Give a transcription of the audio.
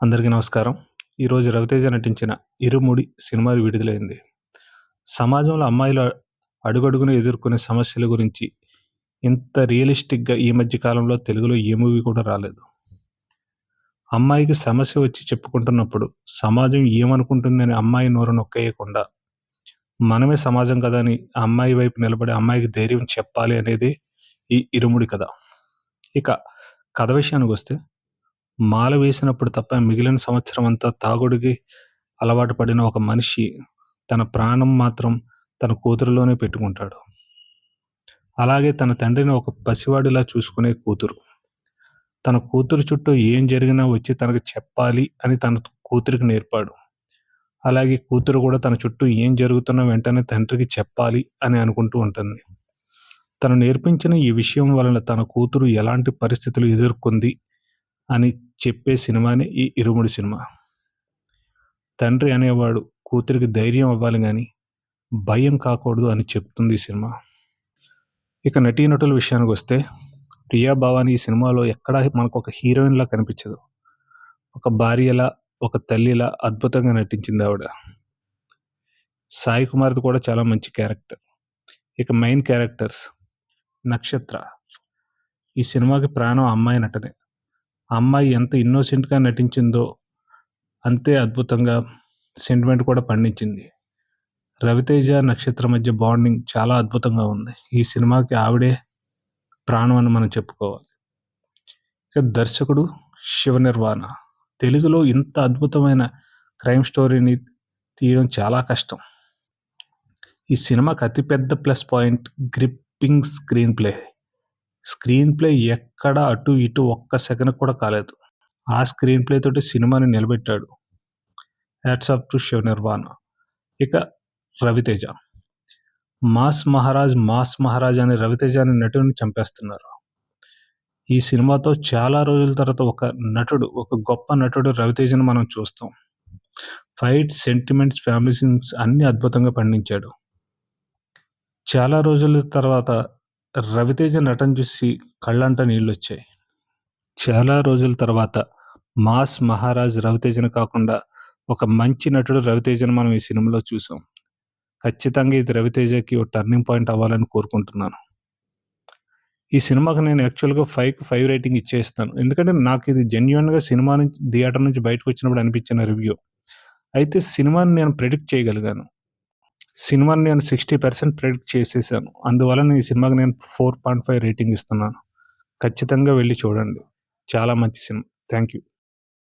అందరికీ నమస్కారం. ఈరోజు రవితేజ నటించిన 'ఇరుముడి' సినిమా విడుదలైంది. సమాజంలో అమ్మాయిలు అడుగడుగునా ఎదుర్కొనే సమస్యల గురించి ఇంత రియలిస్టిక్‌గా ఈ మధ్య కాలంలో తెలుగులో ఏ మూవీ కూడా రాలేదు. అమ్మాయికి సమస్య వచ్చి చెప్పుకుంటున్నప్పుడు సమాజం ఏమనుకుంటుందని అమ్మాయి నోరు నొక్కేయకుండా, మనమే సమాజం కదా అని ఆ అమ్మాయి వైపు నిలబడి అమ్మాయికి ధైర్యం చెప్పాలి అనేది ఈ 'ఇరుముడి' కథ. ఇక కథ విషయానికొస్తే, మాల వేసినప్పుడు తప్ప మిగిలిన సంవత్సరమంతా తాగుడుకి అలవాటు పడిన ఒక మనిషి తన ప్రాణం మాత్రం తన కూతురులోనే పెట్టుకుంటాడు. అలాగే తన తండ్రిని ఒక పసివాడిలా చూసుకునే కూతురు. తన కూతురు చుట్టూ ఏం జరిగినా వచ్చి తనకు చెప్పాలి అని తన కూతురికి నేర్పాడు. అలాగే కూతురు కూడా తన చుట్టూ ఏం జరుగుతున్నా వెంటనే తండ్రికి చెప్పాలి అని అనుకుంటూ ఉంటుంది. తను నేర్పించిన ఈ విషయం వలన తన కూతురు ఎలాంటి పరిస్థితులు ఎదుర్కొంది అని చెప్పే సినిమానే ఈ 'ఇరుముడి' సినిమా. తండ్రి అనేవాడు కూతురికి ధైర్యం అవ్వాలి గాని భయం కాకూడదు అని చెప్తుంది ఈ సినిమా. ఇక నటీనటుల విషయానికొస్తే, ప్రియా భవాని ఈ సినిమాలో ఎక్కడా మనకొక హీరోయిన్‌లా కనిపించదు. ఒక భార్యలా, ఒక తల్లిలా అద్భుతంగా నటించింది ఆవిడ. సాయి కుమార్‌ది కూడా చాలా మంచి క్యారెక్టర్. ఇక మెయిన్ క్యారెక్టర్స్ నక్షత్ర. ఈ సినిమాకి ప్రాణం అమ్మాయి నటనే. ఆ అమ్మాయి ఎంత ఇన్నోసెంట్‌గా నటించిందో అంతే అద్భుతంగా సెంటిమెంట్ కూడా పండించింది. రవితేజ, నక్షత్ర మధ్య బాండింగ్ చాలా అద్భుతంగా ఉంది. ఈ సినిమాకి ఆవిడే ప్రాణం అని మనం చెప్పుకోవాలి. ఇక దర్శకుడు శివనిర్వాణ. తెలుగులో ఇంత అద్భుతమైన క్రైమ్ స్టోరీని తీయడం చాలా కష్టం. ఈ సినిమాకి అతిపెద్ద plus point gripping screen play. Screen play ఎక్కడ అటు ఇటు ఒక్క సెకన్ కూడా కాలేదు. ఆ స్క్రీన్ ప్లే తోటి సినిమాని నిలబెట్టాడు. Hats off to Shiva Nirvana. ఇక రవితేజ. మాస్ మహారాజ్ అనే రవితేజ అనే నటుడిని చంపేస్తున్నారు. ఈ సినిమాతో చాలా రోజుల తర్వాత ఒక గొప్ప నటుడు రవితేజను మనం చూస్తాం. ఫైట్స్, సెంటిమెంట్స్, ఫ్యామిలీ సీన్స్ అన్ని అద్భుతంగా పండించాడు. చాలా రోజుల తర్వాత రవితేజ నటన చూసి కళ్ళంట నీళ్ళొచ్చాయి. చాలా రోజుల తర్వాత మాస్ మహారాజ్ రవితేజను కాకుండా ఒక మంచి నటుడు రవితేజను మనం ఈ సినిమాలో చూసాం. ఖచ్చితంగా ఇది రవితేజకి ఒక టర్నింగ్ పాయింట్ అవ్వాలని కోరుకుంటున్నాను. ఈ సినిమాకి నేను యాక్చువల్‌గా 5కి 5 రేటింగ్ ఇచ్చేస్తాను. ఎందుకంటే నాకు ఇది జెన్యూన్‌గా సినిమా నుంచి థియేటర్ నుంచి బయటకు వచ్చినప్పుడు అనిపించిన రివ్యూ. అయితే సినిమాని నేను ప్రెడిక్ట్ చేయగలిగాను. సినిమాని నేను 60% ప్రెడిక్ట్ చేసేసాను. అందువలన ఈ సినిమాకి నేను 4.5 రేటింగ్ ఇస్తున్నాను. ఖచ్చితంగా వెళ్లి చూడండి. చాలా మంచి సినిమా. Thank you.